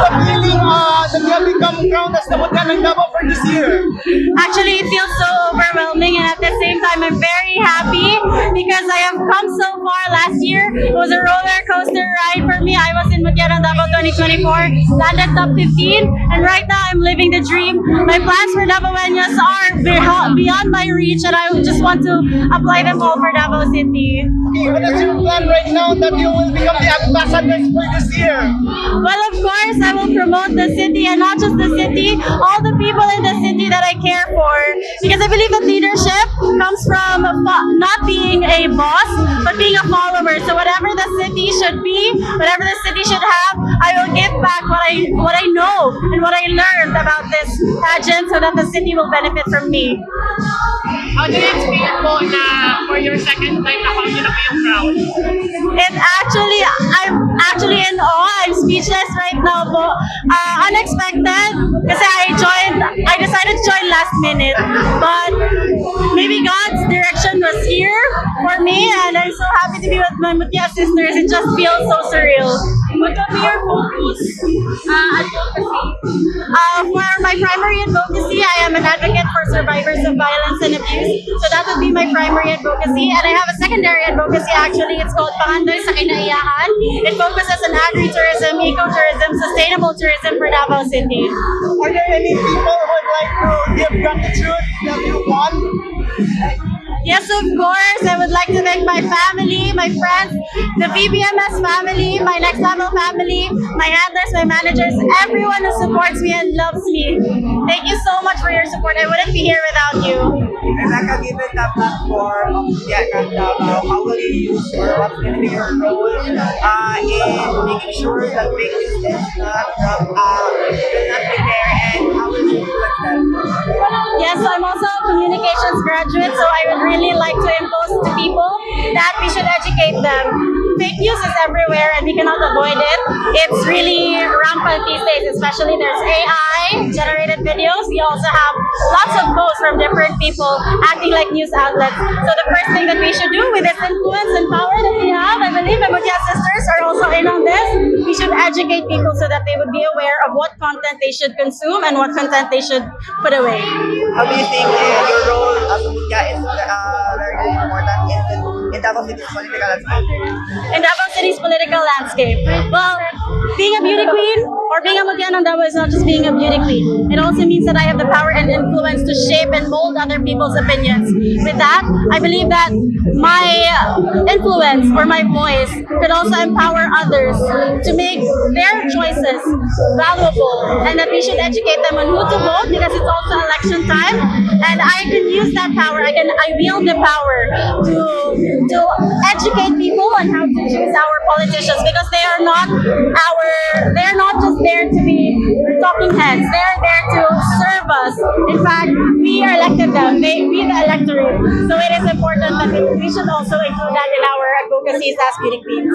the feeling that you have become crowned as the Mutya ng Davao for this year? Actually, it feels so overwhelming, and at the same time, I'm very happy because I have come so far. Last year, it was a roller coaster ride for me. I was in Mutya ng Davao 2024, landed top 15, and right now I'm living the dream. My plans for Davaoenos are beyond my reach, and I just want to apply them all for Davao City. Okay, what is your plan right now that you will become the ambassadors for this year? Well, of course, I will promote the city, and not just the city, all the people in the city that I care for. Because I believe that leadership comes from not being a boss, but being a follower. So whatever the city should be, whatever the city should have, I will give back what I know and what I learned about this pageant so that the city will benefit from me. How do you feel po na for your second time na kami na po yung crowd? I'm actually in awe. I'm speechless right now po. Unexpected kasi I decided to join last minute. But maybe God's direction was here for me, and I'm so happy to be with my Mutya sisters. It just feels so surreal. What will be your focus advocacy? For my primary advocacy, I am an advocate for survivors of violence and abuse. So that would be my primary advocacy. And I have a secondary advocacy actually. It's called Pangandoy sa Kinaiyahan. It focuses on agritourism, ecotourism, sustainable tourism for Davao City. Are there any people who would like to give gratitude that you won? Yes, of course. I would like to thank my family, my friends, the VBMS family, my Next Level family, my handlers, my managers, everyone who supports me and loves me. Thank you so much for your support. I wouldn't be here without you. Rebecca, given the platform of Mutya ng Davao, how will you use or what's going to be your role in making sure that fake news is not will not be there, and how will you influence that? Yes, so I'm also a communications graduate, so I would really like to impose to people that we should educate them. Fake news is everywhere and we cannot avoid it. It's really rampant these days, especially there's AI generated videos. We also have lots of posts from different people acting like news outlets. So the first thing that we should do with this influence and power that we have, I believe the Mutya sisters are also in on this. We should educate people so that they would be aware of what content they should consume and what content they should put away. How do you think your role as Mutya is very important in Davao City's political landscape? In Davao City's political landscape. Well, being a beauty queen or being a Mutya ng Davao is not just being a beauty queen. It also means that I have the power and influence to shape and mold other people's opinions. With that, I believe that my influence or my voice could also empower others to make their choices valuable, and that we should educate them on who to vote because it's also election time, and I can use that power. I wield the power to educate people on how to choose our politicians because they are not just there to be talking heads. They're there to serve us. In fact, we are elected them. We the electorate. So it is important that we should also include that in our advocacies as beauty queens.